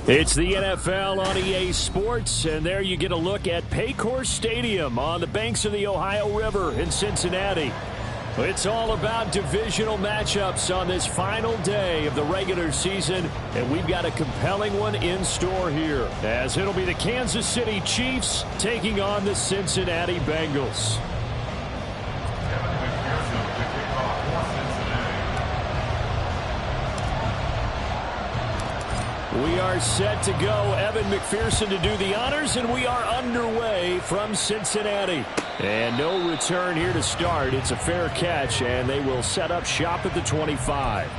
It's the NFL on EA Sports, and there you get a look at Paycor Stadium on the banks of the Ohio River in Cincinnati. It's all about divisional matchups on this final day of the regular season, and we've got a compelling one in store here, as it'll be the Kansas City Chiefs taking on the Cincinnati Bengals. We are set to go. Evan McPherson to do the honors, and we are underway from Cincinnati. And no return here to start. It's a fair catch, and they will set up shop at the 25.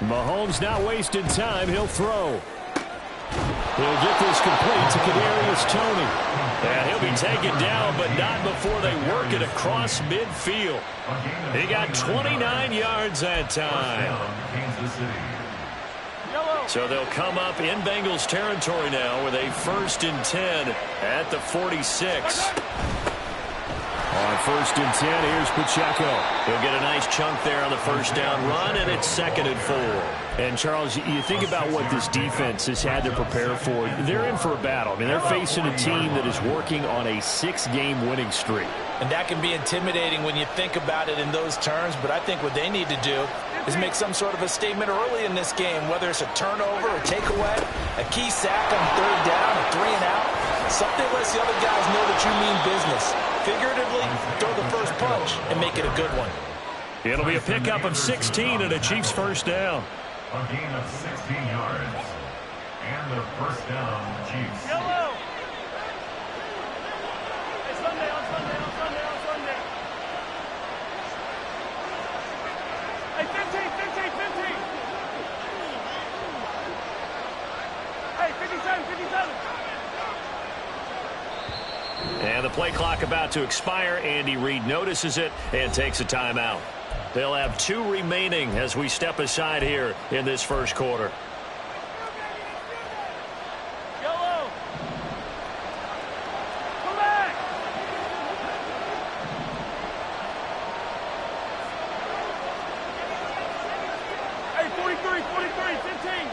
Mahomes not wasting time. He'll throw. He'll get this complete to Kadarius Toney. And he'll be taken down, but not before they work it across midfield. He got 29 yards that time. So they'll come up in Bengals territory now with a 1st and 10 at the 46. On 1st and 10, here's Pacheco. He'll get a nice chunk there on the first down run, and it's 2nd and 4. And, Charles, you think about what this defense has had to prepare for. They're in for a battle. I mean, they're facing a team that is working on a 6-game winning streak. And that can be intimidating when you think about it in those terms, but I think what they need to do is make some sort of a statement early in this game, whether it's a turnover, a takeaway, a key sack on 3rd down, a 3 and out. Something lets the other guys know that you mean business. Figuratively, throw the first punch and make it a good one. It'll be a pickup of 16 and a Chiefs first down. A gain of 16 yards. And the first down, Chiefs. Yellow! Hey, Sunday, on Sunday, on Sunday, on Sunday. Hey, 15, 15, 15. Hey, 57, 57. And the play clock about to expire. Andy Reid notices it and takes a timeout. They'll have 2 remaining as we step aside here in this first quarter. Yellow! Come back! Hey, 43, 43, 15.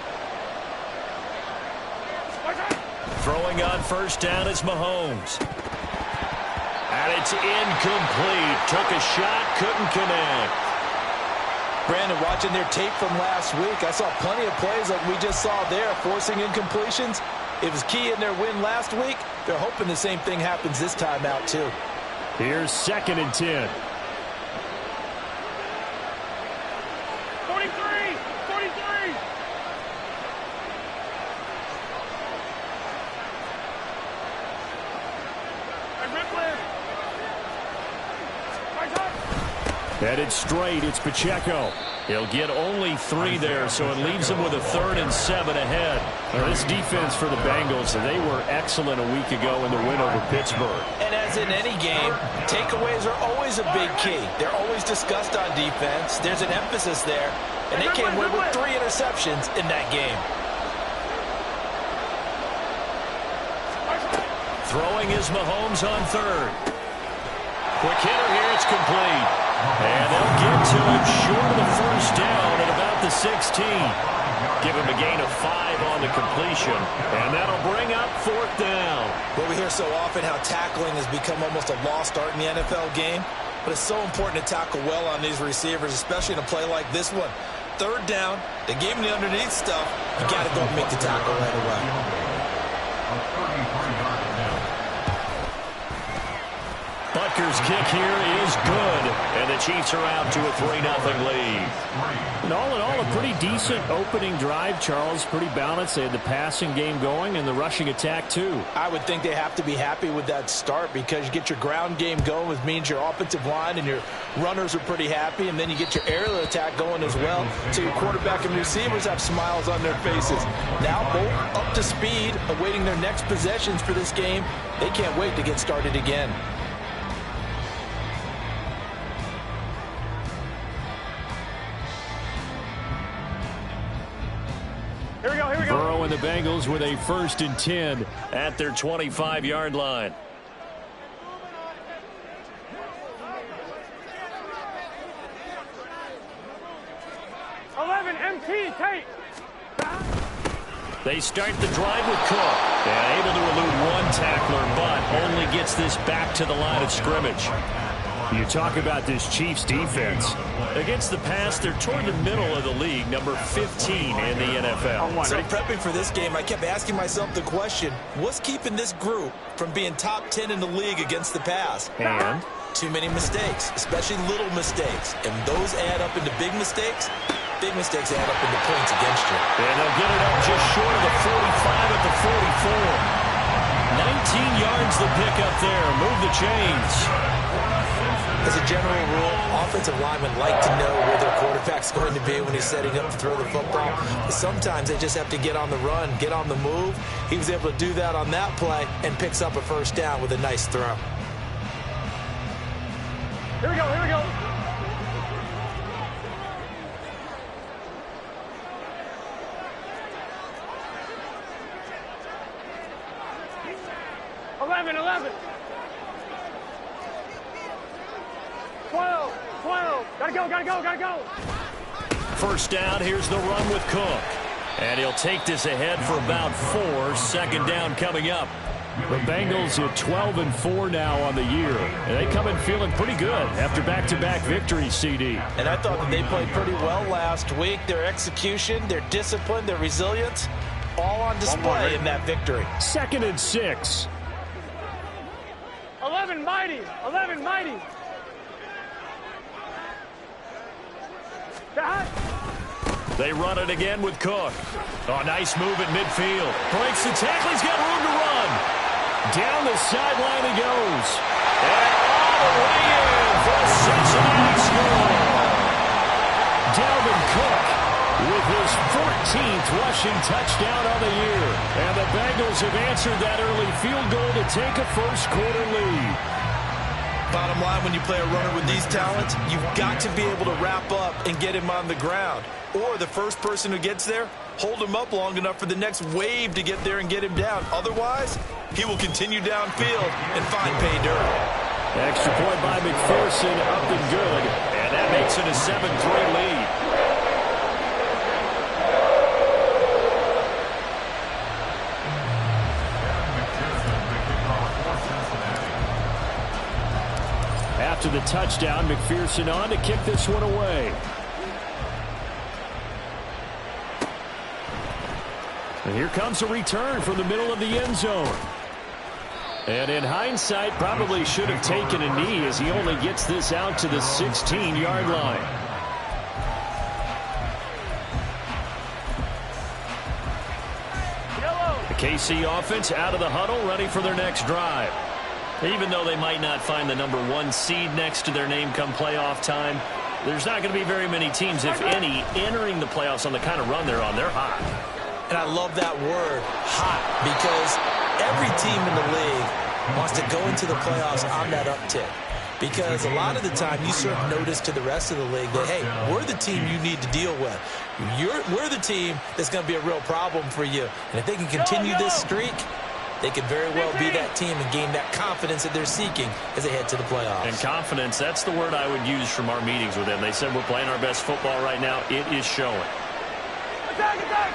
Throwing on first down is Mahomes. And it's incomplete. Took a shot, couldn't connect. Brandon, watching their tape from last week, I saw plenty of plays like we just saw there, forcing incompletions. It was key in their win last week. They're hoping the same thing happens this time out, too. Here's 2nd and 10. 43, 43. Headed straight, it's Pacheco. He'll get only 3 there, so it leaves him with a 3rd and 7 ahead. Now, this defense for the Bengals, they were excellent a week ago in the win over Pittsburgh. And as in any game, takeaways are always a big key. They're always discussed on defense. There's an emphasis there, and they came away with 3 interceptions in that game. Throwing is Mahomes on 3rd. Quick hitter here, it's complete. And they'll get to him short of the first down at about the 16. Give him a gain of 5 on the completion, and that'll bring up 4th down. Well, we hear so often how tackling has become almost a lost art in the NFL game, but it's so important to tackle well on these receivers, especially in a play like this one. 3rd down, they gave him the underneath stuff. You got to go and make the tackle right away. Butker's Bengals kick here is good, and the Chiefs are out to a 3-0 lead. And all in all, a pretty decent opening drive, Charles. Pretty balanced. They had the passing game going and the rushing attack, too. I would think they have to be happy with that start because you get your ground game going, which means your offensive line and your runners are pretty happy, and then you get your aerial attack going as well, so your quarterback and receivers have smiles on their faces. Now both up to speed, awaiting their next possessions for this game. They can't wait to get started again. Here we go, here we go. Burrow and the Bengals with a 1st and 10 at their 25-yard line. MT, Tate. They start the drive with Cook. And able to elude one tackler, but only gets this back to the line of scrimmage. You talk about this Chiefs defense. Against the pass, they're toward the middle of the league, number 15 in the NFL. So prepping for this game, I kept asking myself the question, what's keeping this group from being top 10 in the league against the pass? And too many mistakes, especially little mistakes. And those add up into big mistakes. Big mistakes add up into points against you. And they'll get it up just short of the 45 at the 44. 19 yards the pick up there. Move the chains. As a general rule, offensive linemen like to know where their quarterback's going to be when he's setting up to throw the football. But sometimes they just have to get on the run, get on the move. He was able to do that on that play and picks up a 1st down with a nice throw. Here we go, here we go. Eleven. 12. Gotta go. 1st down, here's the run with Cook. And he'll take this ahead for about 4. 2nd down coming up. The Bengals at 12-4 now on the year. And they come in feeling pretty good after back-to-back victories, CD. And I thought that they played pretty well last week. Their execution, their discipline, their resilience, all on display in that victory. 2nd and 6. 11 mighty. They run it again with Cook. Oh, nice move at midfield. Breaks the tackle. He's got room to run. Down the sideline he goes. And all the way in for a Cincinnati score. Dalvin Cook with his 14th rushing touchdown on the year. And the Bengals have answered that early field goal to take a 1st quarter lead. Bottom line, when you play a runner with these talents, you've got to be able to wrap up and get him on the ground. Or the first person who gets there, hold him up long enough for the next wave to get there and get him down. Otherwise, he will continue downfield and find pay dirt. Extra point by McPherson, up and good. And that makes it a 7-3 lead. After the touchdown, McPherson on to kick this one away. And here comes a return from the middle of the end zone. And in hindsight, probably should have taken a knee as he only gets this out to the 16-yard line. The KC offense out of the huddle, ready for their next drive. Even though they might not find the number 1 seed next to their name come playoff time, there's not going to be very many teams, if any, entering the playoffs on the kind of run they're on. They're hot. And I love that word, hot, because every team in the league wants to go into the playoffs on that uptick. Because a lot of the time you serve notice to the rest of the league that, hey, we're the team you need to deal with. We're the team that's going to be a real problem for you. And if they can continue this streak, they could very well be that team and gain that confidence that they're seeking as they head to the playoffs. And confidence, that's the word I would use from our meetings with them. They said we're playing our best football right now. It is showing. Attack!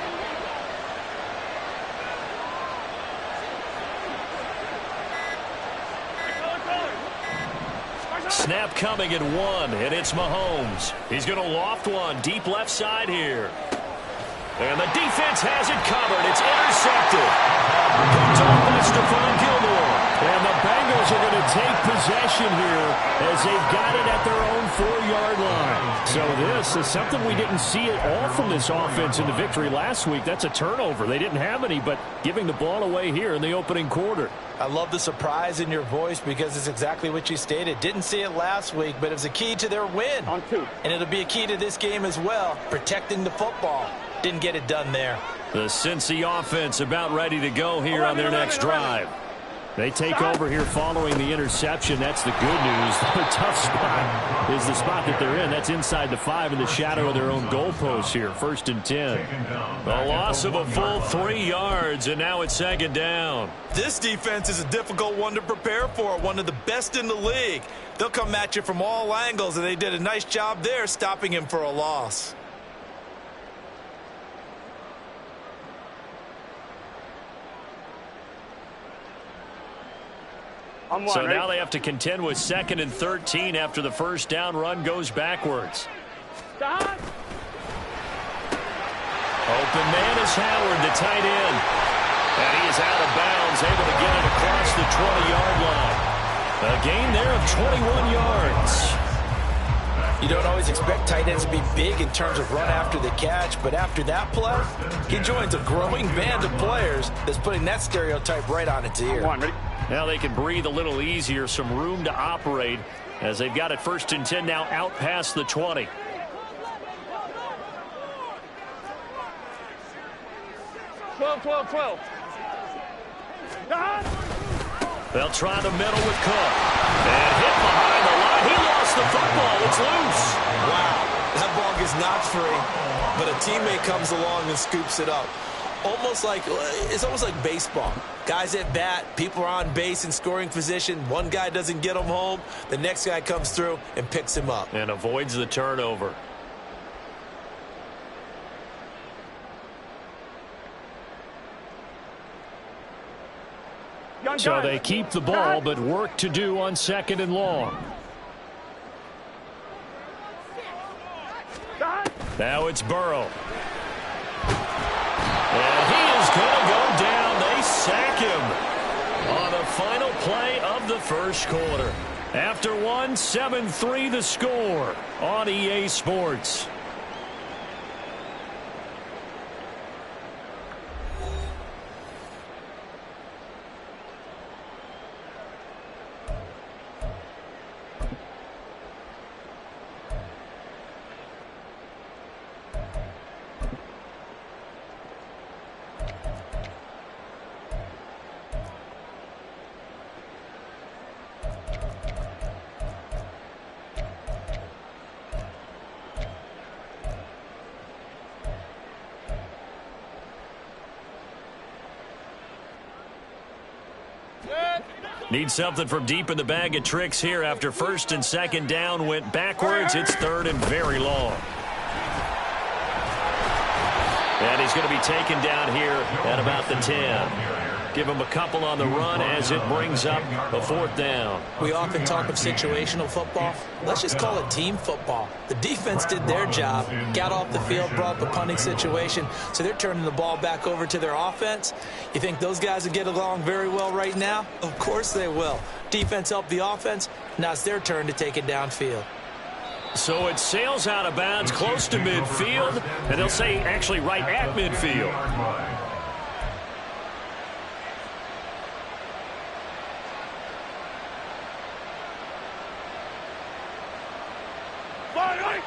Snap coming at 1, and it's Mahomes. He's going to loft one deep left side here. And the defense has it covered. It's intercepted. Picked off by Stephon Gilmore. And the Bengals are going to take possession here as they've got it at their own 4-yard line. So this is something we didn't see at all from this offense in the victory last week. That's a turnover. They didn't have any, but giving the ball away here in the opening quarter. I love the surprise in your voice because it's exactly what you stated. Didn't see it last week, but it was a key to their win. On 2. And it'll be a key to this game as well, protecting the football. Didn't get it done there. The Cincy offense about ready to go here on their next drive. They take over here following the interception. That's the good news. The tough spot is the spot that they're in. That's inside the 5 in the shadow of their own goalpost here. 1st and 10. A loss of a full 3 yards, and now it's 2nd down. This defense is a difficult one to prepare for, one of the best in the league. They'll come at you from all angles, and they did a nice job there stopping him for a loss. So now they have to contend with 2nd and 13 after the first down run goes backwards. Stop. Open man is Howard, the tight end. And he is out of bounds, able to get it across the 20-yard line. A gain there of 21 yards. You don't always expect tight ends to be big in terms of run after the catch, but after that play, he joins a growing band of players that's putting that stereotype right on its ear. Ready? Now they can breathe a little easier, some room to operate as they've got it 1st and 10 now out past the 20. 12. They'll try the middle with Cook. And hit behind the line. He lost the football. It's loose. Wow, that ball gets knocked free, but a teammate comes along and scoops it up. It's almost like baseball. Guys at bat, people are on base in scoring position. One guy doesn't get him home. The next guy comes through and picks him up. And avoids the turnover. So they keep the ball, but work to do on 2nd and long. Now it's Burrow. And he is going to go down. They sack him on the final play of the first quarter. After 7-3 the score on EA Sports. Need something from deep in the bag of tricks here after 1st and 2nd down went backwards. It's 3rd and very long. And he's going to be taken down here at about the 10. Give him a couple on the run as it brings up a 4th down. We often talk of situational football. Let's just call it team football. The defense did their job, got off the field, brought up the punting situation, so they're turning the ball back over to their offense. You think those guys will get along very well right now? Of course they will. Defense helped the offense. Now it's their turn to take it downfield. So it sails out of bounds close to midfield, and they'll say actually right at midfield.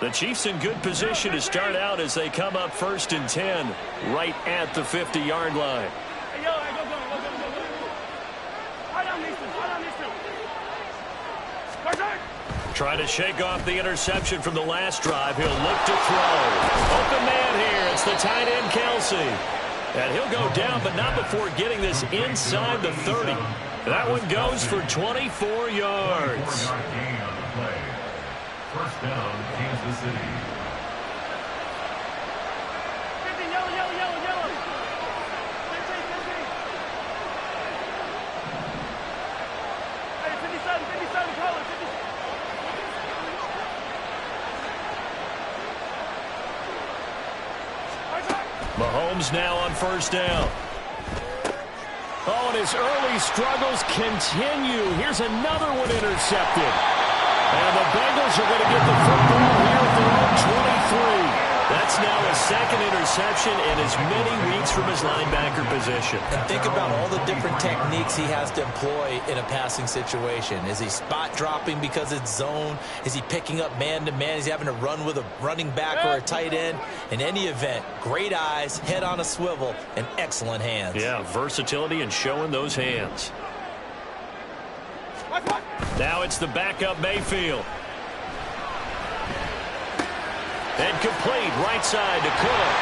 The Chiefs in good position to start out as they come up 1st and 10 right at the 50-yard line. Trying to shake off the interception from the last drive. He'll look to throw. Open man here. It's the tight end, Kelsey. And he'll go down, but not before getting this inside the 30. That one goes for 24 yards. 1st down, Kansas City. 50, yellow. 50. Hey, 57, color, 50. Mahomes now on 1st down. Oh, and his early struggles continue. Here's another one intercepted. And the Bengals are going to get the football here at their own 23. That's now his second interception in as many weeks from his linebacker position. And think about all the different techniques he has to employ in a passing situation. Is he spot dropping because it's zone? Is he picking up man-to-man? Is he having to run with a running back or a tight end? In any event, great eyes, head on a swivel, and excellent hands. Yeah, versatility and showing those hands. Now it's the backup Mayfield. And complete, right side to Cook.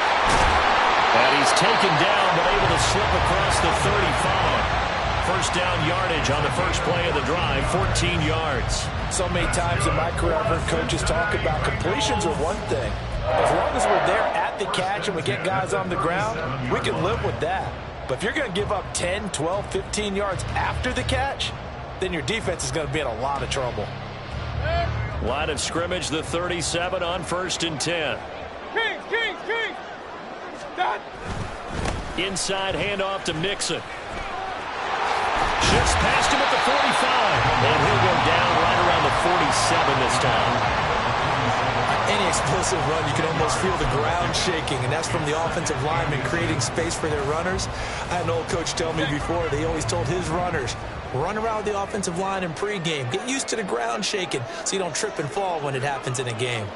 And he's taken down, but able to slip across the 35. First down yardage on the first play of the drive, 14 yards. So many times in my career, I've heard coaches talk about completions are one thing. As long as we're there at the catch and we get guys on the ground, we can live with that. But if you're going to give up 10, 12, 15 yards after the catch, then your defense is going to be in a lot of trouble. Line of scrimmage, the 37 on 1st and 10. Kings! Done. Inside handoff to Mixon. Shifts past him at the 45. And he'll go down right around the 47 this time. Any explosive run, you can almost feel the ground shaking, and that's from the offensive linemen creating space for their runners. I had an old coach tell me before, they always told his runners, run around the offensive line in pregame. Get used to the ground shaking so you don't trip and fall when it happens in a game.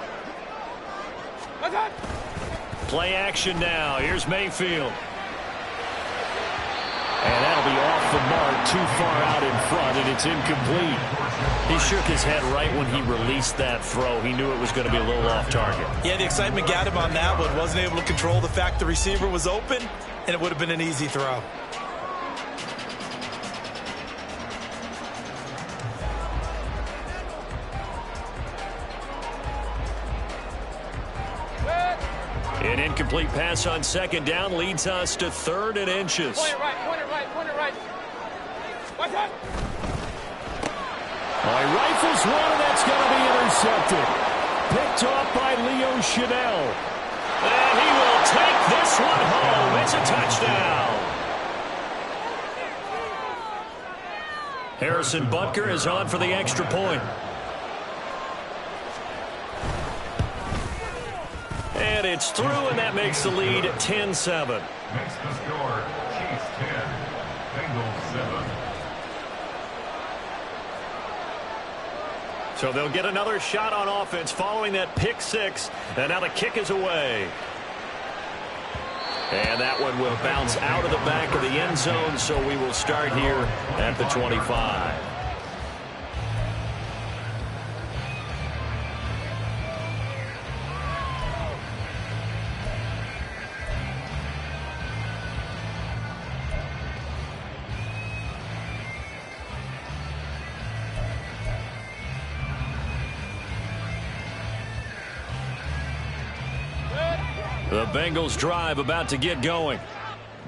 Play action now. Here's Mayfield. And that'll be off the mark, too far out in front, and it's incomplete. He shook his head right when he released that throw. He knew it was going to be a little off target. Yeah, the excitement got him on that one. Wasn't able to control the fact the receiver was open, and it would have been an easy throw. An incomplete pass on second down leads us to 3rd and inches. Point it right. Watch out. He rifles one, and that's going to be intercepted. Picked off by Leo Chanel. And he will take this one home. It's a touchdown. Harrison Butker is on for the extra point. And it's through, and that makes the lead 10-7. Makes the score, Chiefs 10, Bengals 7. So they'll get another shot on offense following that pick six, and now the kick is away. And that one will bounce out of the back of the end zone, so we will start here at the 25. The Bengals drive about to get going.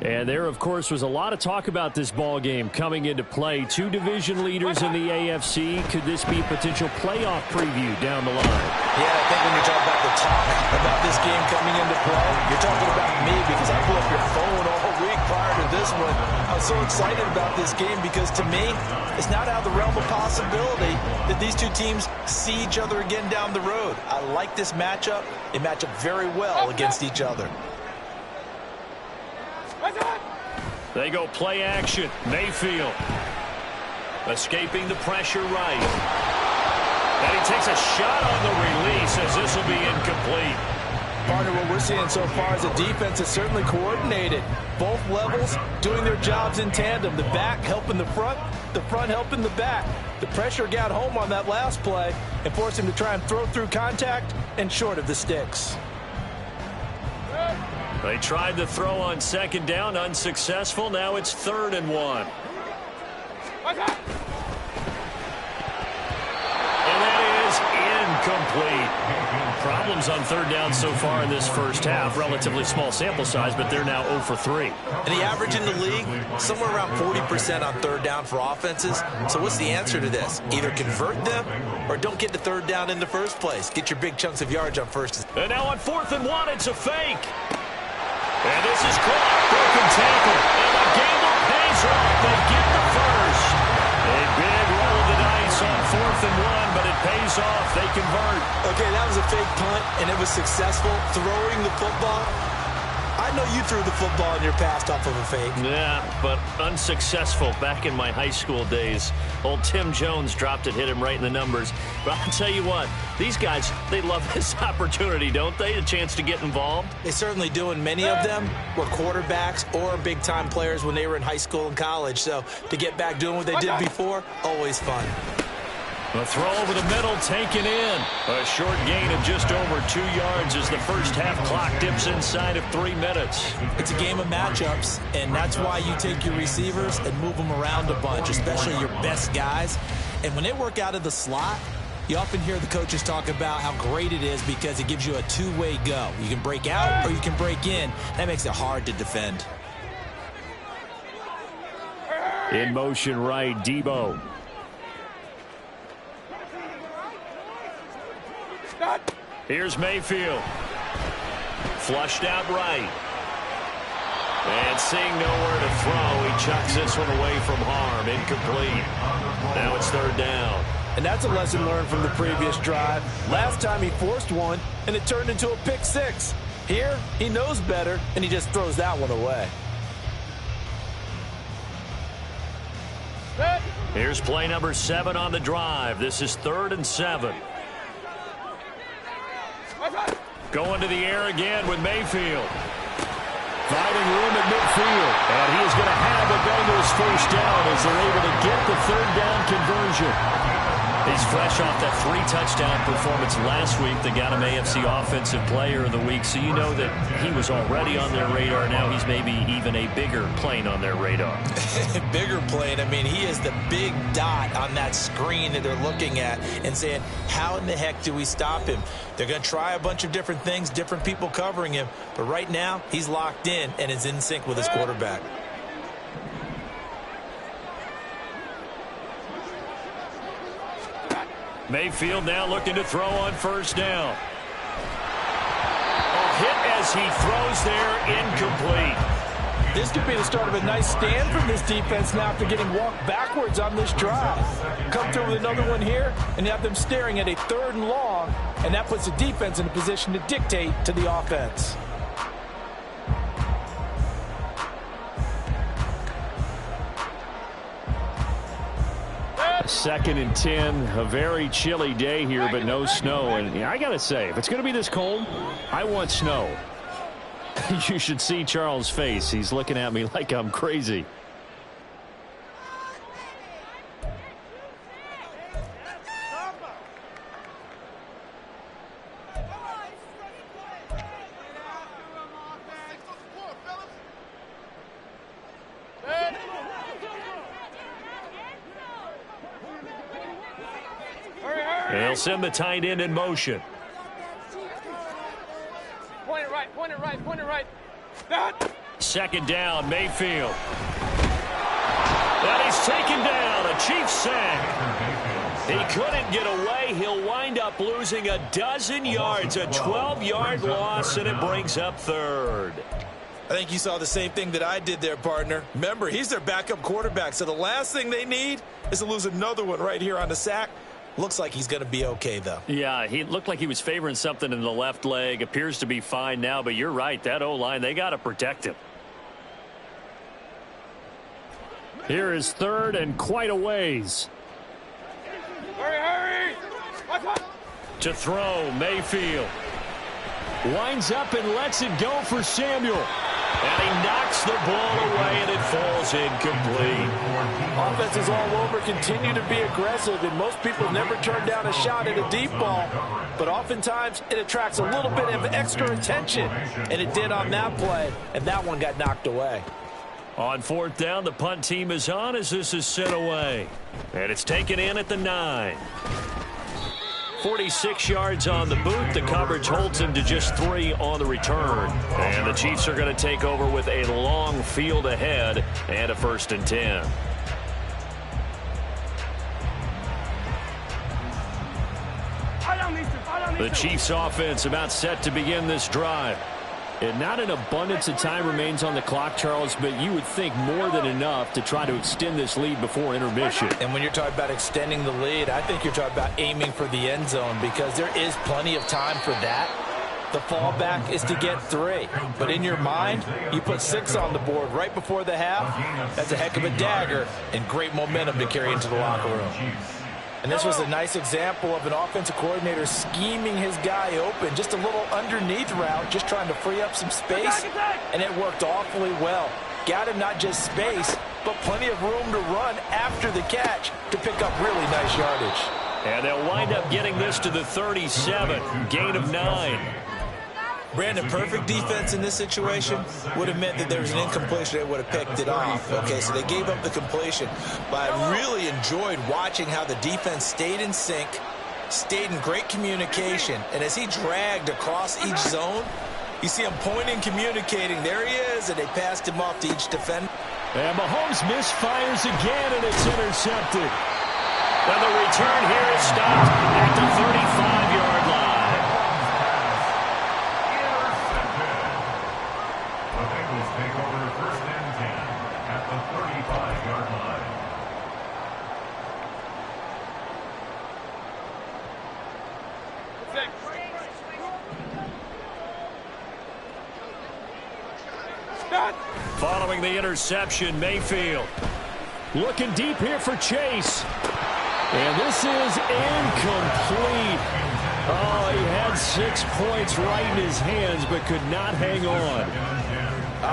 And there, of course, was a lot of talk about this ball game coming into play. Two division leaders in the AFC. Could this be a potential playoff preview down the line? Yeah, I think when you talk about the talk about this game coming into play, you're talking about me because I blew up your phone all week prior to this one. I was so excited about this game because to me, it's not out of the realm of possibility that these two teams see each other again down the road. I like this matchup. They match up very well against each other. They go play action. Mayfield escaping the pressure right. And he takes a shot on the release as this will be incomplete. Partner, what we're seeing so far is a defense that's certainly coordinated. Both levels doing their jobs in tandem. The back helping the front helping the back. The pressure got home on that last play and forced him to try and throw through contact and short of the sticks. They tried the throw on second down, unsuccessful. Now it's 3rd and 1. And that is incomplete. Problems on 3rd down so far in this first half. Relatively small sample size, but they're now 0 for 3. And the average in the league, somewhere around 40% on 3rd down for offenses. So what's the answer to this? Either convert them or don't get to 3rd down in the first place. Get your big chunks of yards on first. And now on 4th and 1, it's a fake. And this is caught. Broken tackle. And the gamble pays off. They get the first. A big roll of the dice on 4th and 1, but it pays off. They convert. Okay, that was a fake punt, and it was successful. Throwing the football, I know you threw the football in your past off of a fake. Yeah, but unsuccessful back in my high school days. Old Tim Jones dropped it, hit him right in the numbers. But I'll tell you what, these guys, they love this opportunity, don't they? A chance to get involved. They certainly do, and many of them were quarterbacks or big-time players when they were in high school and college. So to get back doing what they did before, always fun. A throw over the middle, taken in. A short gain of just over 2 yards as the first half clock dips inside of 3 minutes. It's a game of matchups, and that's why you take your receivers and move them around a bunch, especially your best guys. And when they work out of the slot, you often hear the coaches talk about how great it is because it gives you a two-way go. You can break out or you can break in. That makes it hard to defend. In motion right, Debo. Here's Mayfield. Flushed out right. And seeing nowhere to throw, he chucks this one away from harm. Incomplete. Now it's 3rd down. And that's a lesson learned from the previous drive. Last time he forced one, and it turned into a pick 6. Here, he knows better, and he just throws that one away. Here's play number 7 on the drive. This is 3rd and 7. Going to the air again with Mayfield. Finding room at midfield. And he is going to have the Bengals first down as they're able to get the 3rd down conversion. He's fresh off that 3-touchdown performance last week that got him AFC Offensive Player of the Week. So you know that he was already on their radar. Now he's maybe even a bigger plane on their radar. Bigger plane. I mean, he is the big dot on that screen that they're looking at and saying, how in the heck do we stop him? They're going to try a bunch of different things, different people covering him. But right now, he's locked in and is in sync with his quarterback. Mayfield now looking to throw on 1st down. A hit as he throws there, incomplete. This could be the start of a nice stand from this defense now after getting walked backwards on this drive. Come through with another one here, and you have them staring at a 3rd and long, and that puts the defense in a position to dictate to the offense. Second and 10, a very chilly day here, but no snow. And I got to say, if it's going to be this cold, I want snow. You should see Charles' face. He's looking at me like I'm crazy. They'll send the tight end in motion. Point it right, point it right, point it right. Second down, Mayfield. And he's taken down, a Chiefs sack. He couldn't get away. He'll wind up losing a dozen yards, a 12-yard loss, and it brings up 3rd. I think you saw the same thing that I did there, partner. Remember, he's their backup quarterback, so the last thing they need is to lose another one right here on the sack. Looks like he's going to be okay, though. Yeah, he looked like he was favoring something in the left leg. Appears to be fine now, but you're right. That O-line, they got to protect him. Here is 3rd and quite a ways. Hurry, hurry! To throw, Mayfield. Winds up and lets it go for Samuel. And he knocks the ball away, and it falls incomplete. Offenses all over continue to be aggressive, and most people never turn down a shot at a deep ball. But oftentimes, it attracts a little bit of extra attention, and it did on that play, and that one got knocked away. On 4th down, the punt team is on as this is sent away. And it's taken in at the 9. 46 yards on the boot. The coverage holds him to just 3 on the return. And the Chiefs are going to take over with a long field ahead and a 1st and 10. The Chiefs offense about set to begin this drive. And not an abundance of time remains on the clock, Charles, but you would think more than enough to try to extend this lead before intermission. And when you're talking about extending the lead, I think you're talking about aiming for the end zone because there is plenty of time for that. The fallback is to get 3. But in your mind, you put 6 on the board right before the half. That's a heck of a dagger and great momentum to carry into the locker room. And this was a nice example of an offensive coordinator scheming his guy open. Just a little underneath route, just trying to free up some space. And it worked awfully well. Got him not just space, but plenty of room to run after the catch to pick up really nice yardage. And they'll wind up getting this to the 37. Gain of 9. Brandon, perfect defense in this situation would have meant that there was an incompletion. They would have picked it off. Okay, so they gave up the completion. But I really enjoyed watching how the defense stayed in sync, stayed in great communication. And as he dragged across each zone, you see him pointing, communicating. There he is, and they passed him off to each defender. And Mahomes misfires again, and it's intercepted. And the return here is stopped at the 35-yard line. Following the interception, Mayfield looking deep here for Chase. And this is incomplete. Oh, he had 6 points right in his hands, but could not hang on.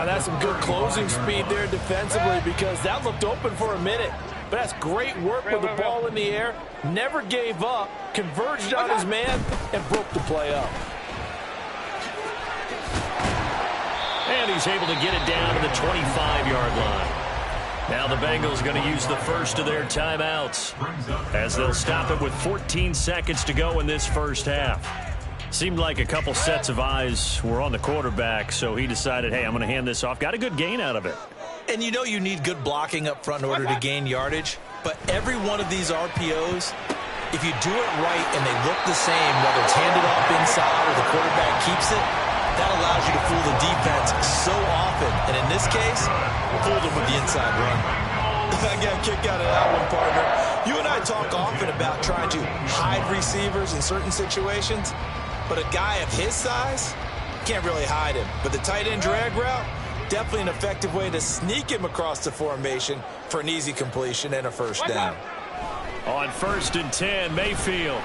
That's some good closing speed there defensively because that looked open for a minute. But that's great work with the ball in the air. Never gave up, converged on his man, and broke the play up. And he's able to get it down to the 25-yard line. Now the Bengals going to use the first of their timeouts as they'll stop it with 14 seconds to go in this first half. Seemed like a couple sets of eyes were on the quarterback, so he decided, hey, I'm going to hand this off. Got a good gain out of it. And you know you need good blocking up front in order to gain yardage, but every one of these RPOs, if you do it right and they look the same, whether it's handed off inside or the quarterback keeps it, that allows you to fool the defense so often. And in this case, fooled them with the inside run. I got a kick out of that one, partner. You and I talk often about trying to hide receivers in certain situations, but a guy of his size can't really hide him. But the tight end drag route, definitely an effective way to sneak him across the formation for an easy completion and a first down. On 1st and 10, Mayfield.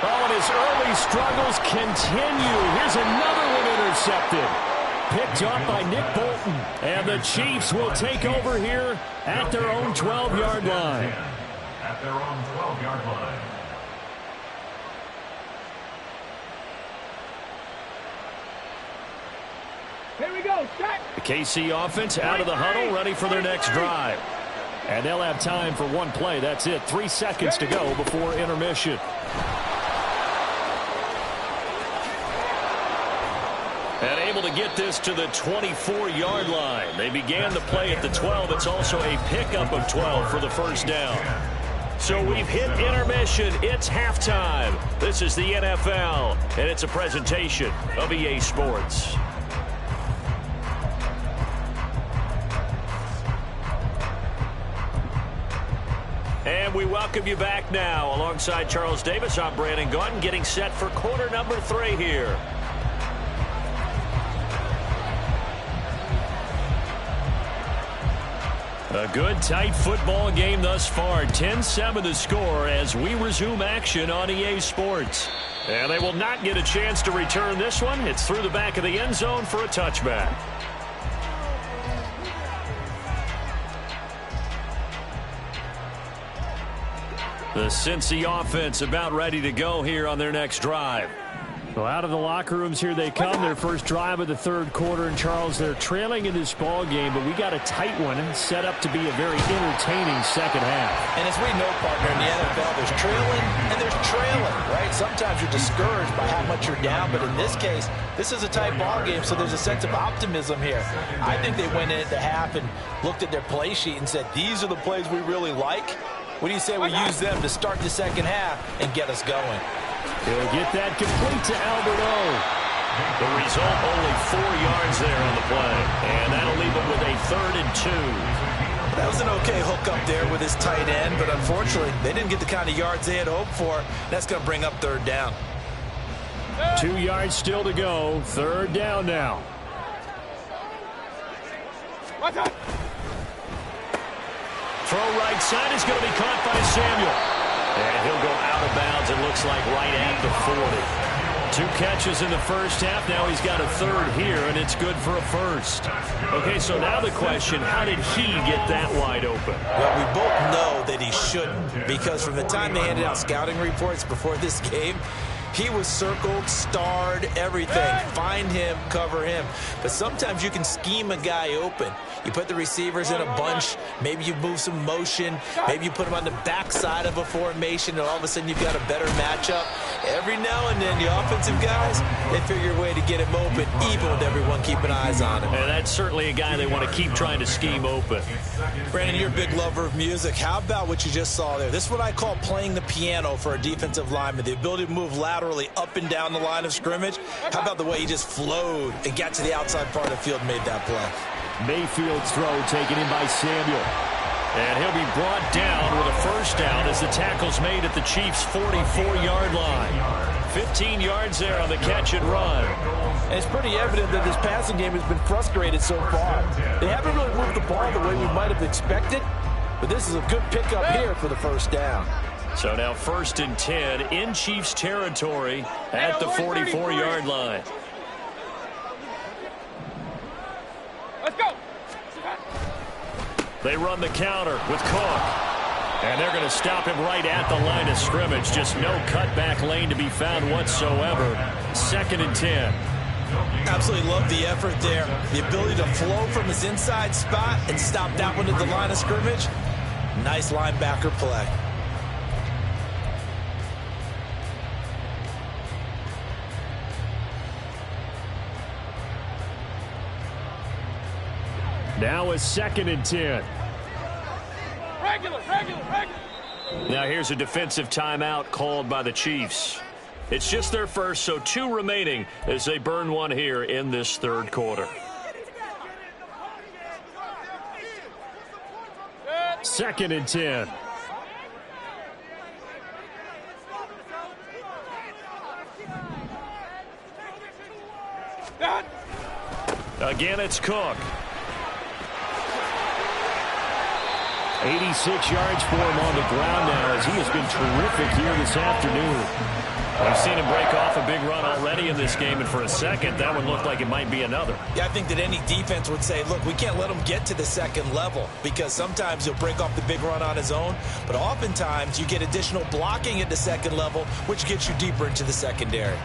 Oh, and his early struggles continue. Here's another one intercepted. Picked up by Nick Bolton. And the Chiefs will take over here at their own 12-yard line. At their own 12-yard line. Here we go. Start. The KC offense out of the huddle, ready for their next drive. And they'll have time for one play. That's it. 3 seconds to go before intermission. And able to get this to the 24-yard line. They began the play at the 12. It's also a pickup of 12 for the first down. So we've hit intermission. It's halftime. This is the NFL, and it's a presentation of EA Sports. And we welcome you back now. Alongside Charles Davis, I'm Brandon Gaudin, getting set for quarter number 3 here. A good, tight football game thus far. 10-7 the score as we resume action on EA Sports. And they will not get a chance to return this one. It's through the back of the end zone for a touchback. The Cincy offense about ready to go here on their next drive. Well, out of the locker rooms here they come. Their first drive of the third quarter. And, Charles, they're trailing in this ball game, but we got a tight one and set up to be a very entertaining second half. And as we know, partner, in the NFL, there's trailing and there's trailing, right? Sometimes you're discouraged by how much you're down, but in this case, this is a tight ball game, so there's a sense of optimism here. I think they went in at the half and looked at their play sheet and said, these are the plays we really like. What do you say we use them to start the second half and get us going? He'll get that complete to Alberto. The result, only 4 yards there on the play. And that'll leave him with a 3rd and 2. That was an okay hook up there with his tight end, but unfortunately, they didn't get the kind of yards they had hoped for. That's going to bring up 3rd down. 2 yards still to go. 3rd down now. Watch out! Throw right side is going to be caught by Samuel. And he'll go out of bounds, it looks like, right at the 40. 2 catches in the first half. Now he's got a 3rd here, and it's good for a 1st. Okay, so now the question, how did he get that wide open? Well, we both know that he shouldn't, because from the time they handed out scouting reports before this game, he was circled, starred, everything. Find him, cover him. But sometimes you can scheme a guy open. You put the receivers in a bunch. Maybe you move some motion. Maybe you put them on the backside of a formation, and all of a sudden you've got a better matchup. Every now and then, the offensive guys, they figure a way to get him open, even with everyone keeping eyes on him. And that's certainly a guy they want to keep trying to scheme open. Brandon, you're a big lover of music. How about what you just saw there? This is what I call playing the piano for a defensive lineman, the ability to move laterally up and down the line of scrimmage. How about the way he just flowed and got to the outside part of the field and made that play? Mayfield's throw taken in by Samuel. And he'll be brought down with a 1st down as the tackle's made at the Chiefs' 44-yard line. 15 yards there on the catch and run. And it's pretty evident that this passing game has been frustrated so far. They haven't really moved the ball the way we might have expected, but this is a good pickup here for the 1st down. So now 1st and 10 in Chiefs territory at the 44-yard line. Let's go! They run the counter with Cook. And they're going to stop him right at the line of scrimmage. Just no cutback lane to be found whatsoever. 2nd and 10. Absolutely love the effort there. The ability to flow from his inside spot and stop that one at the line of scrimmage. Nice linebacker play. Now a 2nd and 10. Regular. Now here's a defensive timeout called by the Chiefs. It's just their first, so 2 remaining as they burn one here in this 3rd quarter. 2nd and 10. Again, it's Cook. 86 yards for him on the ground now as he has been terrific here this afternoon. We've seen him break off a big run already in this game, and for a second, that one looked like it might be another. Yeah, I think that any defense would say, look, we can't let him get to the 2nd level, because sometimes he'll break off the big run on his own, but oftentimes you get additional blocking at the 2nd level, which gets you deeper into the secondary.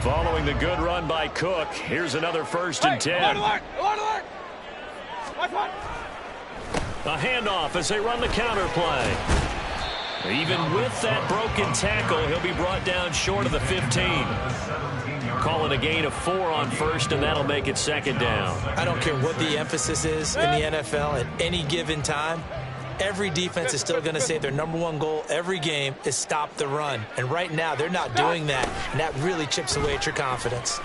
Following the good run by Cook, here's another 1st and 10. Alert! Watch one! A handoff as they run the counter play. Even with that broken tackle, he'll be brought down short of the 15. Call it a gain of 4 on 1st, and that'll make it 2nd down. I don't care what the emphasis is in the NFL at any given time. Every defense is still going to say their #1 goal every game is stop the run. And right now, they're not doing that, and that really chips away at your confidence.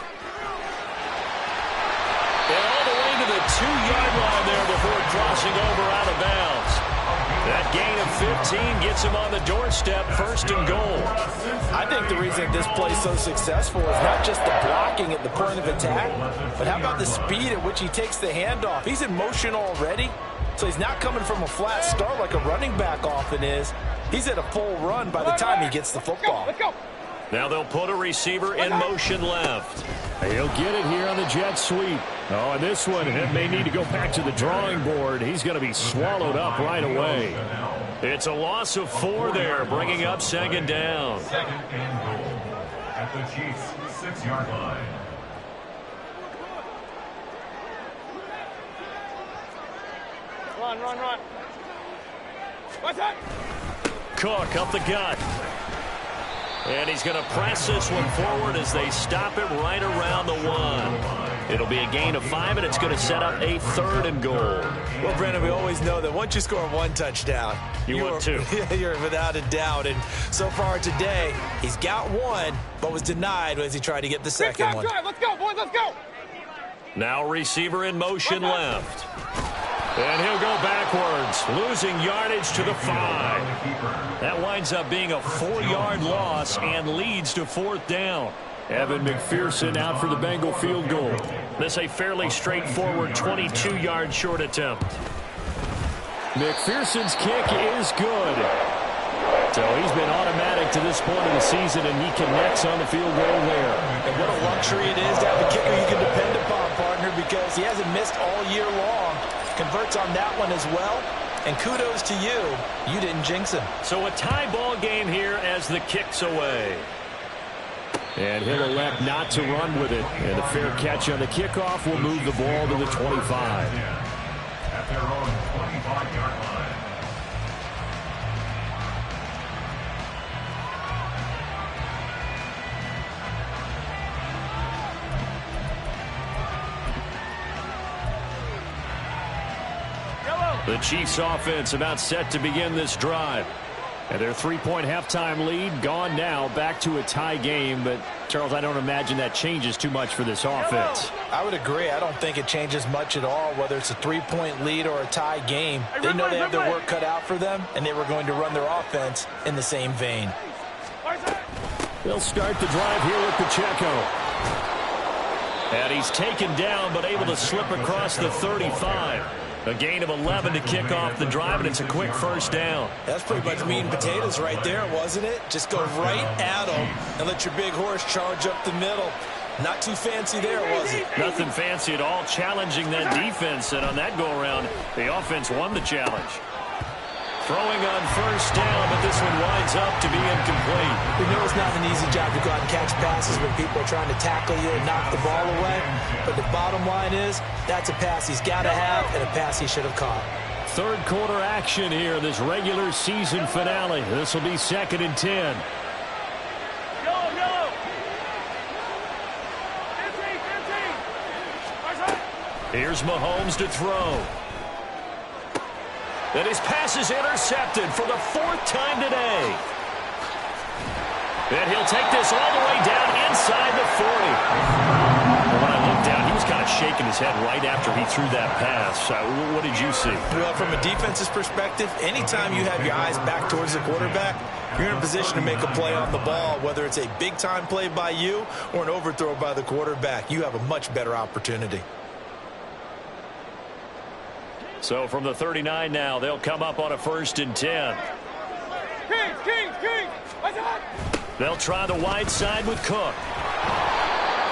And all the way to the 2-yard line there before crossing over out of bounds. That gain of 15 gets him on the doorstep, 1st and goal. I think the reason this play is so successful is not just the blocking at the point of attack, but how about the speed at which he takes the handoff? He's in motion already. So he's not coming from a flat start like a running back often is. He's at a full run by the time he gets the football. Let's go! Now they'll put a receiver in motion left. He'll get it here on the jet sweep. Oh, and this one may need to go back to the drawing board. He's going to be swallowed up right away. It's a loss of 4 there, bringing up 2nd down. 2nd and goal at the Chiefs' 6-yard line. Run. Watch out! Cook up the gut. And he's going to press this one forward as they stop it right around the 1. It'll be a gain of 5, and it's going to set up a 3rd and goal. Well, Brandon, we always know that once you score 1 touchdown, you're 2. You're without a doubt. And so far today, he's got 1, but was denied as he tried to get the second one. Let's go, boys, let's go. Now receiver in motion left. And he'll go backwards, losing yardage to the 5. That winds up being a 4-yard loss and leads to 4th down. Evan McPherson out for the Bengal field goal. This a fairly straightforward 22-yard short attempt. McPherson's kick is good. So he's been automatic to this point of the season, and he connects on the field goal there. And what a luxury it is to have a kicker you can depend upon, partner, because he hasn't missed all year long. Converts on that one as well. And kudos to you. You didn't jinx him. So a tie ball game here as the kick's away. And he'll elect not to run with it. And a fair catch on the kickoff will move the ball to the 25. At their own 25-yard line. The Chiefs offense about set to begin this drive. And their 3-point halftime lead gone now, back to a tie game. But, Charles, I don't imagine that changes too much for this offense. I would agree. I don't think it changes much at all, whether it's a 3-point lead or a tie game. They know they have their work cut out for them, and they were going to run their offense in the same vein. They'll start the drive here with Pacheco. And he's taken down, but able to slip across the 35. A gain of 11 to kick off the drive, and it's a quick 1st down. That's pretty much meat and potatoes right there, wasn't it? Just go right at them and let your big horse charge up the middle. Not too fancy there, was it? Nothing fancy at all, challenging that defense. And on that go-around, the offense won the challenge. Throwing on 1st down, but this one winds up to be incomplete. We know it's not an easy job to go out and catch passes when people are trying to tackle you and knock the ball away. But the bottom line is, that's a pass he's got to have and a pass he should have caught. 3rd quarter action here, this regular season finale. This will be 2nd and 10. Here's Mahomes to throw. And his pass is intercepted for the 4th time today. And he'll take this all the way down inside the 40. Well, when I looked down, he was kind of shaking his head right after he threw that pass. What did you see? Well, from a defense's perspective, anytime you have your eyes back towards the quarterback, you're in a position to make a play on the ball, whether it's a big-time play by you or an overthrow by the quarterback. You have a much better opportunity. So from the 39 now, they'll come up on a 1st and 10. Kings. They'll try the wide side with Cook.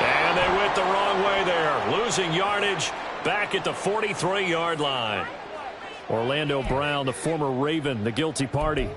And they went the wrong way there, losing yardage back at the 43-yard line. Orlando Brown, the former Raven, the guilty party.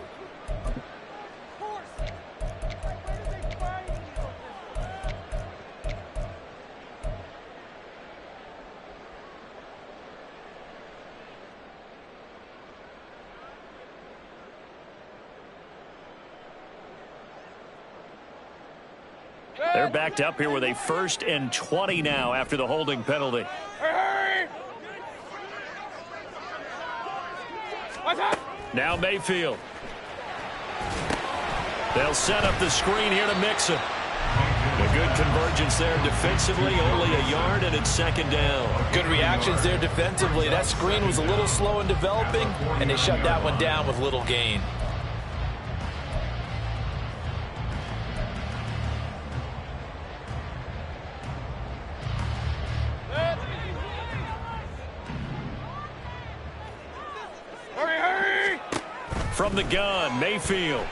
They're backed up here with a 1st and 20 now after the holding penalty. Hurry! Now Mayfield. They'll set up the screen here to Mixon. A good convergence there defensively, only a yard, and it's 2nd down. Good reactions there defensively. That screen was a little slow in developing, and they shut that one down with little gain. From the gun, Mayfield.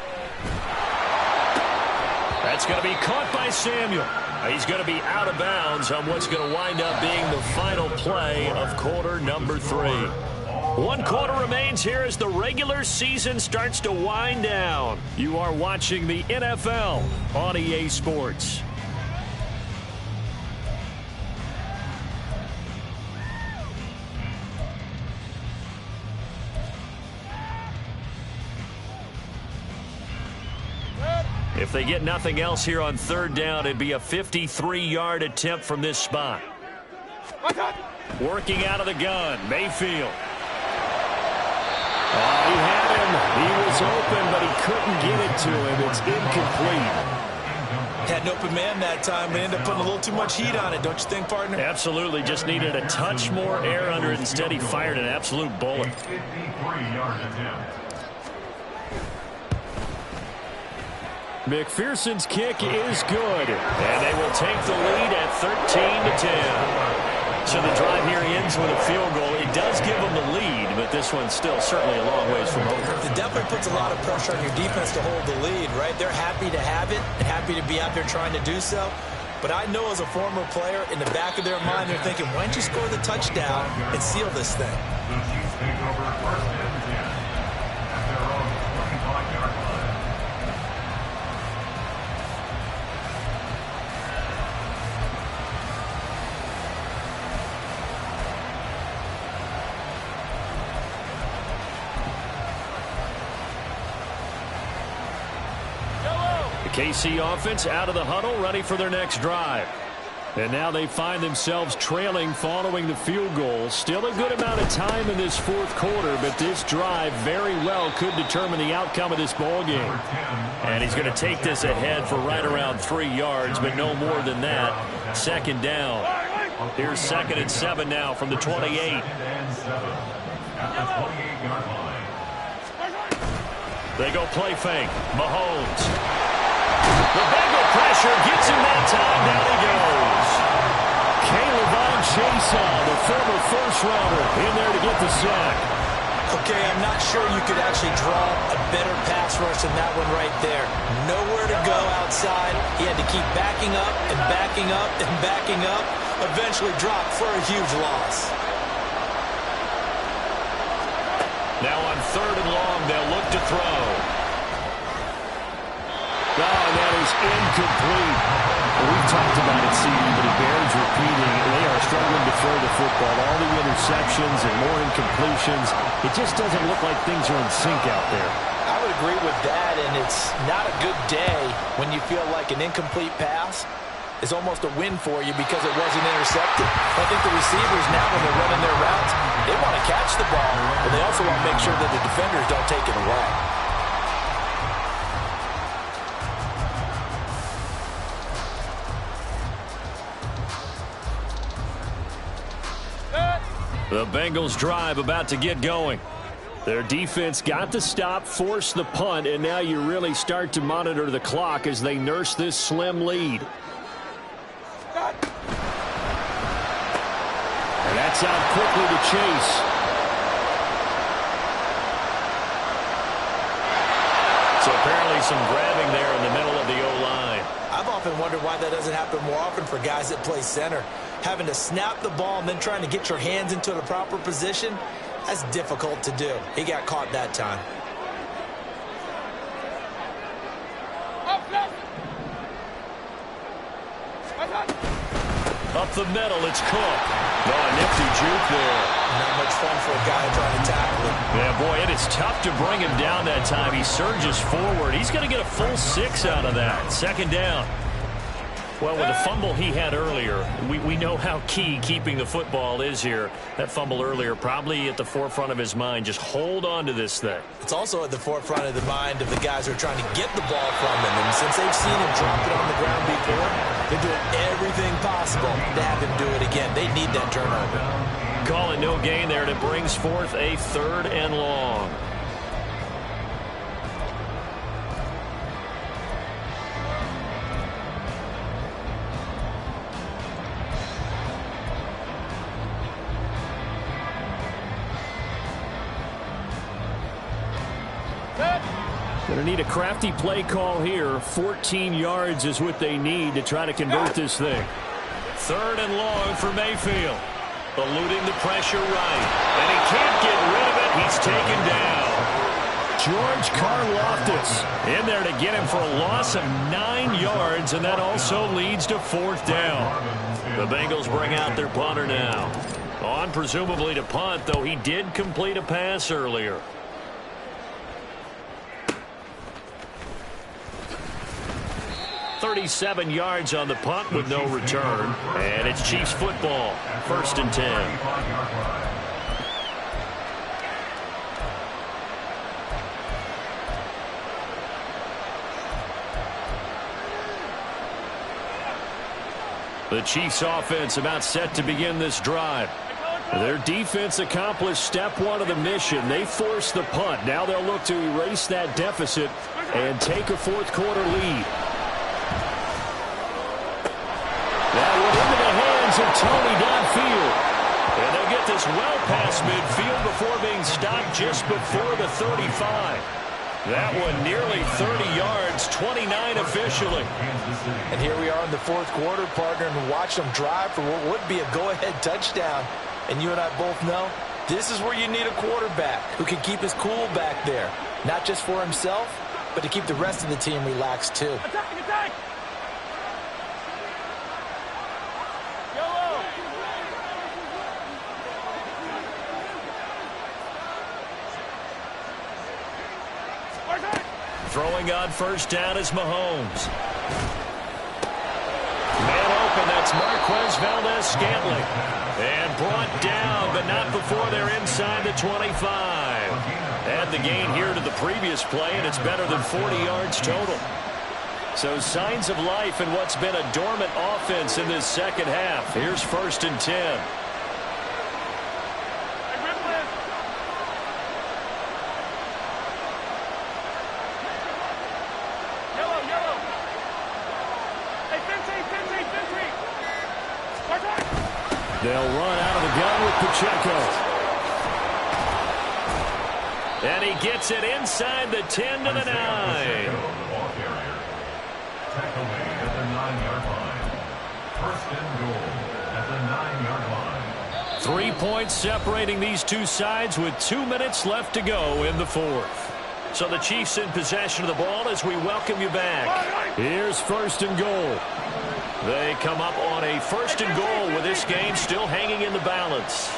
That's going to be caught by Samuel. He's going to be out of bounds on what's going to wind up being the final play of quarter number 3. 1 quarter remains here as the regular season starts to wind down. You are watching the NFL on EA Sports. If they get nothing else here on third down, it'd be a 53-yard attempt from this spot. Working out of the gun, Mayfield. He had him. He was open, but he couldn't get it to him. It's incomplete. Had an open man that time, but ended up putting a little too much heat on it, don't you think, partner? Absolutely. Just needed a touch more air under it. Instead, he fired an absolute bullet. 53-yard attempt. McPherson's kick is good, and they will take the lead at 13-10. So the drive here ends with a field goal. It does give them the lead, but this one's still certainly a long ways from over. It definitely puts a lot of pressure on your defense to hold the lead, right? They're happy to have it and happy to be out there trying to do so. But I know as a former player, in the back of their mind, they're thinking, why don't you score the touchdown and seal this thing? The Chiefs take over first and 10 at their own 25-yard line. KC offense out of the huddle, ready for their next drive. And now they find themselves trailing following the field goal. Still a good amount of time in this fourth quarter, but this drive very well could determine the outcome of this ball game. And he's going to take this ahead for right around 3 yards, but no more than that. Second down. Here's 2nd and 7 now from the 28. 2nd and 7 at the 28-yard line. They go play fake. Mahomes. The Bengal pressure gets him that time. Down he goes. Caleb Chason, the former first-rounder, in there to get the sack. Okay, I'm not sure you could actually draw a better pass rush than that one right there. Nowhere to go outside. He had to keep backing up and backing up and backing up. Eventually dropped for a huge loss. Now on 3rd and long, they'll look to throw. Oh, and that is incomplete. We've talked about it, CD, but it bears repeating. They are struggling to throw the football. All the interceptions and more incompletions. It just doesn't look like things are in sync out there. I would agree with that, and it's not a good day when you feel like an incomplete pass is almost a win for you because it wasn't intercepted. I think the receivers now, when they're running their routes, they want to catch the ball, but they also want to make sure that the defenders don't take it away. The Bengals drive about to get going. Their defense got the stop, forced the punt, and now you really start to monitor the clock as they nurse this slim lead. And that's out quickly to Chase. So apparently some grabbing there in the middle of the O-line. I've often wondered why that doesn't happen more often for guys that play center. Having to snap the ball and then trying to get your hands into the proper position, that's difficult to do. He got caught that time. Up the middle, it's Cook. Oh, a nifty juke there. Not much fun for a guy trying to tackle him. Yeah, boy, it is tough to bring him down that time. He surges forward. He's going to get a full 6 out of that. 2nd down. Well, with the fumble he had earlier, we know how key keeping the football is here. That fumble earlier probably at the forefront of his mind. Just hold on to this thing. It's also at the forefront of the mind of the guys who are trying to get the ball from him. And since they've seen him drop it on the ground before, they're doing everything possible to have him do it again. They need that turnover. Call it no gain there, and it brings forth a 3rd and long. Going to need a crafty play call here. 14 yards is what they need to try to convert this thing. 3rd and long for Mayfield. Eluding the pressure right. And he can't get rid of it. He's taken down. George Karlaftis in there to get him for a loss of 9 yards, and that also leads to 4th down. The Bengals bring out their punter now. On presumably to punt, though he did complete a pass earlier. 37 yards on the punt with no return. And it's Chiefs football, 1st and 10. The Chiefs offense about set to begin this drive. Their defense accomplished step one of the mission. They forced the punt. Now they'll look to erase that deficit and take a fourth-quarter lead. That went into the hands of Tony downfield. And they get this well past midfield before being stopped just before the 35. That one nearly 30 yards, 29 officially. And here we are in the fourth quarter, partner, and watch them drive for what would be a go-ahead touchdown. And you and I both know this is where you need a quarterback who can keep his cool back there. Not just for himself, but to keep the rest of the team relaxed too. Attack, attack! Throwing on first down is Mahomes. Man open, that's Marquez Valdez-Scantling. And brought down, but not before they're inside the 25. Add the gain here to the previous play, and it's better than 40 yards total. So signs of life in what's been a dormant offense in this second half. Here's 1st and 10. They'll run out of the gun with Pacheco. And he gets it inside the 10 to the 9. Tackle made at the 9-yard line. 1st and goal at the 9-yard line. 3 points separating these two sides with 2 minutes left to go in the fourth. So the Chiefs in possession of the ball as we welcome you back. Here's 1st and goal. They come up on a 1st and goal with this game still hanging in the balance.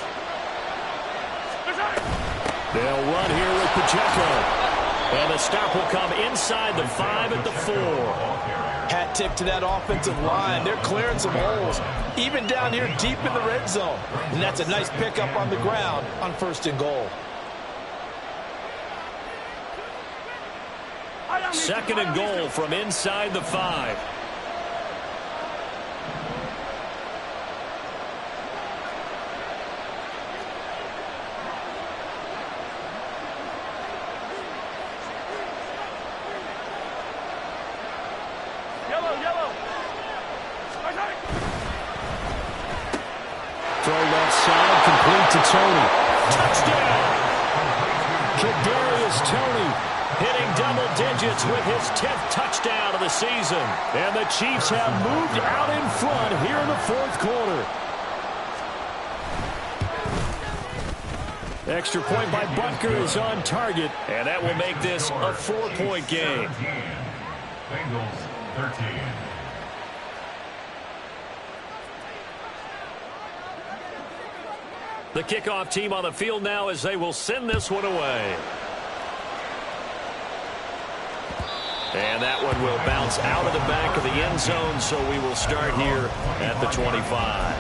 They'll run here with Pacheco. And the stop will come inside the 5 at the 4. Hat tip to that offensive line. They're clearing some holes, even down here deep in the red zone. And that's a nice pickup on the ground on 1st and goal. 2nd and goal from inside the 5. Complete to Tony. Touchdown! Kadarius Toney hitting double digits with his 10th touchdown of the season. And the Chiefs have moved out in front here in the fourth quarter. Extra point by Butker is on target, and that will make this a 4-point game. Bengals 13. The kickoff team on the field now as they will send this one away. And that one will bounce out of the back of the end zone, so we will start here at the 25.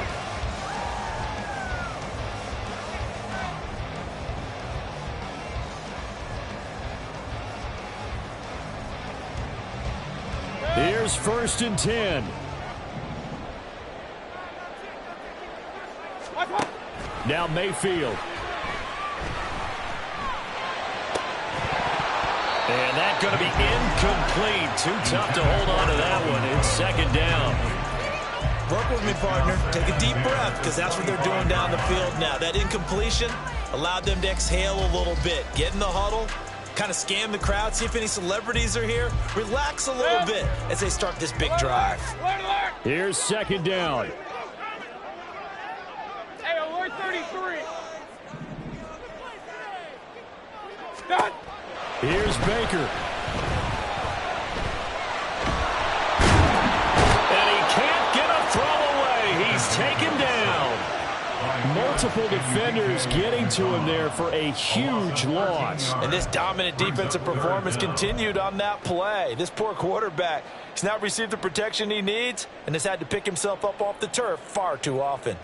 Here's 1st and 10. Now Mayfield. And that's going to be incomplete. Too tough to hold on to that one. It's 2nd down. Work with me, partner. Take a deep breath, because that's what they're doing down the field now. That incompletion allowed them to exhale a little bit. Get in the huddle, kind of scan the crowd, see if any celebrities are here. Relax a little bit as they start this big drive. Here's 2nd down. Hey, alert 33. Done. Here's Baker. And he can't get a throw away. He's taken down. Multiple defenders getting to him there for a huge loss. And this dominant defensive performance continued on that play. This poor quarterback has not received the protection he needs and has had to pick himself up off the turf far too often.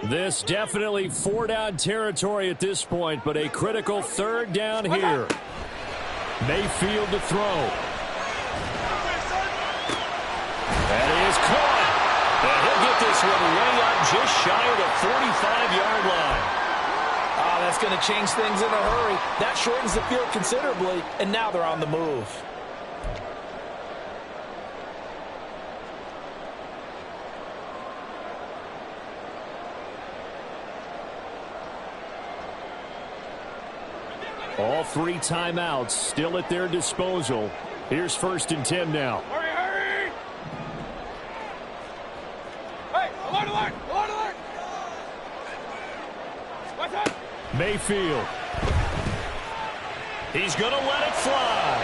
This definitely four-down territory at this point, but a critical third down here. Mayfield to throw. That is caught. And he'll get this one way up just shy of the 45-yard line. Oh, that's going to change things in a hurry. That shortens the field considerably, and now they're on the move. All three timeouts still at their disposal. Here's 1st and 10 now. Hurry, hurry! Hey, alert, alert, alert, alert! What's up? Mayfield. He's going to let it fly.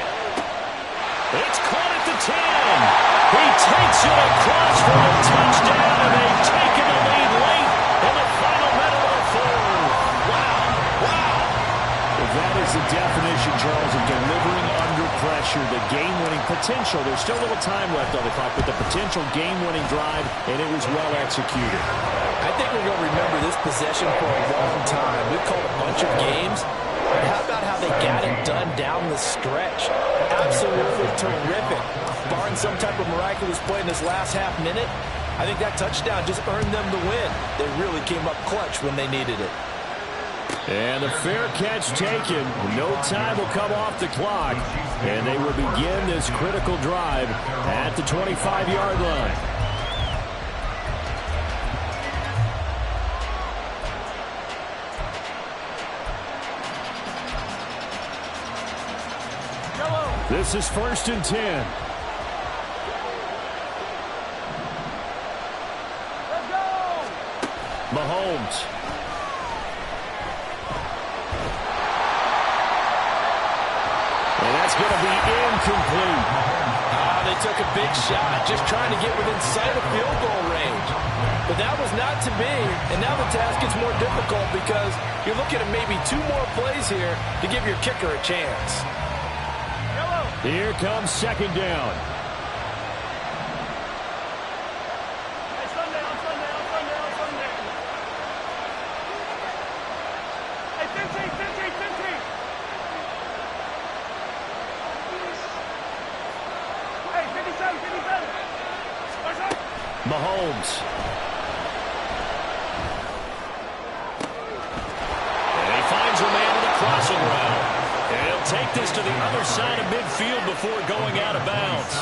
It's caught at the 10. He takes it across for a touchdown, and they've taken the lead late in the final minute of the fourth. Wow, wow. Well, that is the definition, Charles, of delivering under pressure. The game-winning potential. There's still a little time left on the clock, but the potential game-winning drive, and it was well executed. I think we're going to remember this possession for a long time. We've called a bunch of games. But how about how they got it done down the stretch? Absolutely terrific. Barring some type of miraculous play in this last half minute, I think that touchdown just earned them the win. They really came up clutch when they needed it. And the fair catch taken. No time will come off the clock. And they will begin this critical drive at the 25-yard line. This is 1st and 10. Let's go! Mahomes. And that's going to be incomplete. They took a big shot, just trying to get within sight of field goal range. But that was not to be, and now the task gets more difficult because you're looking at maybe 2 more plays here to give your kicker a chance. Here comes 2nd down. Hey, Sunday. Hey, 15. Hey, 57. What's up? Mahomes. And he finds a man in the crossing route. And he'll take this to the other side of midfield before going out of bounds.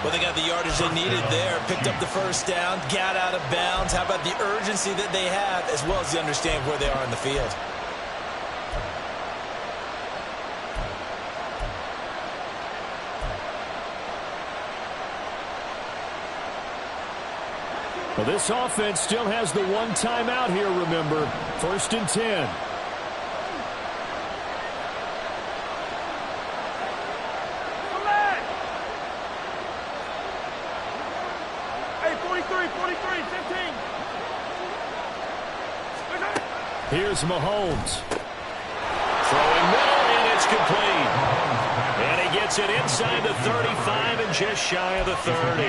Well, they got the yardage they needed there, picked up the 1st down, got out of bounds. How about the urgency that they have, as well as the understanding where they are in the field? Well, this offense still has the 1 timeout here, remember. 1st and 10. Hey, 43, 15. Here's Mahomes. Throwing middle, and it's complete. And he gets it inside the 35 and just shy of the 30.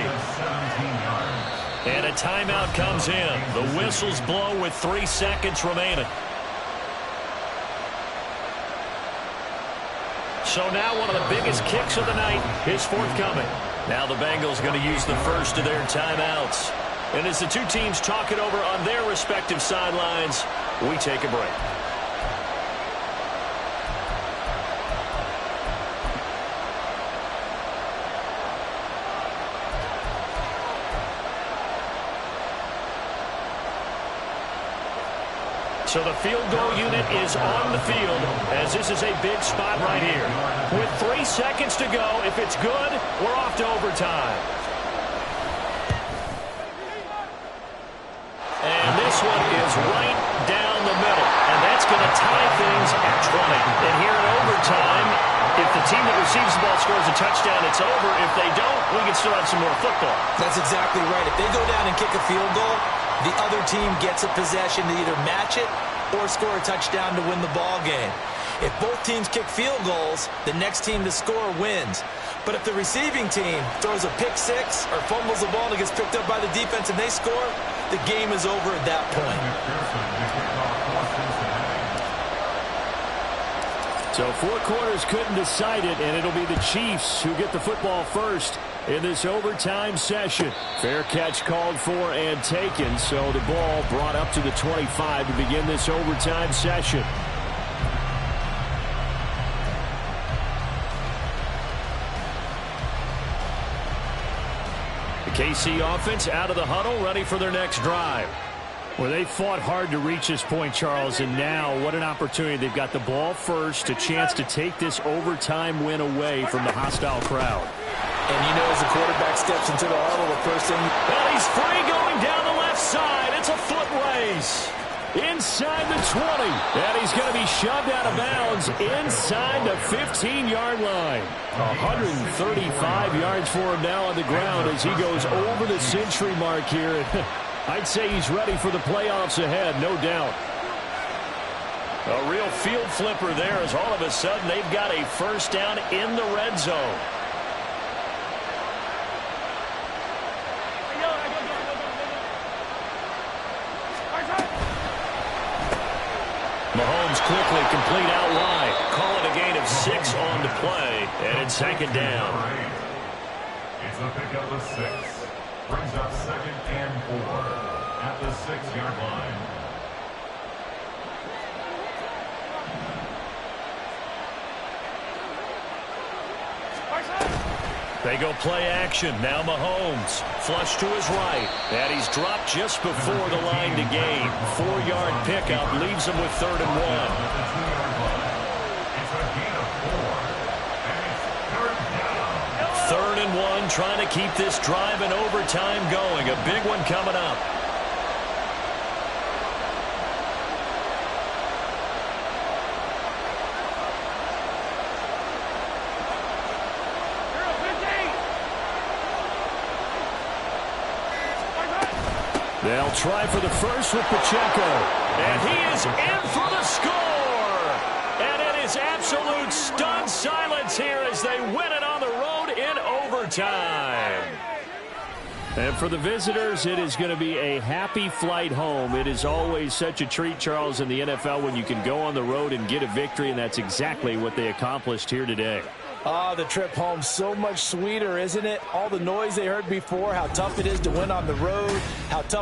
And a timeout comes in. The whistles blow with 3 seconds remaining. So now one of the biggest kicks of the night is forthcoming. Now the Bengals going to use the first of their timeouts. And as the two teams talk it over on their respective sidelines, we take a break. So the field goal unit is on the field as this is a big spot right here. With 3 seconds to go, if it's good, we're off to overtime. And this one is right down the middle. And that's going to tie things at 20. And here in overtime, If the team that receives the ball scores a touchdown, it's over. If they don't, we can still have some more football. That's exactly right. If they go down and kick a field goal, the other team gets a possession to either match it or score a touchdown to win the ball game. If both teams kick field goals, the next team to score wins. But if the receiving team throws a pick six or fumbles the ball and it gets picked up by the defense and they score, the game is over at that point. So 4 quarters couldn't decide it, and it'll be the Chiefs who get the football first in this overtime session. Fair catch called for and taken, so the ball brought up to the 25 to begin this overtime session. The KC offense out of the huddle, ready for their next drive. Well, they fought hard to reach this point, Charles, and now what an opportunity. They've got the ball first, a chance to take this overtime win away from the hostile crowd. And you know, as the quarterback steps into the huddle, the first thing... Well, he's free going down the left side. It's a foot race. Inside the 20. And he's going to be shoved out of bounds inside the 15-yard line. 135 yards for him now on the ground as he goes over the century mark here. I'd say he's ready for the playoffs ahead, no doubt. A real field flipper there as all of a sudden they've got a first down in the red zone. Mahomes quickly complete out wide. Call it a gain of 6 on the play, and it's second down. It's a pickup of 6. Brings up 2nd and 4 at the 6-yard line. They go play action. Now Mahomes. Flush to his right. And he's dropped just before the line to gain. 4-yard pickup leaves him with 3rd and 1. 3rd and 1, trying to keep this drive in overtime going. A big one coming up. They'll try for the first with Pacheco. And he is in for the score. And it is absolute stunned silence here as they win it on the road in overtime. And for the visitors, it is going to be a happy flight home. It is always such a treat, Charles, in the NFL when you can go on the road and get a victory, and that's exactly what they accomplished here today. The trip home so much sweeter, isn't it? All the noise they heard before, how tough it is to win on the road, how tough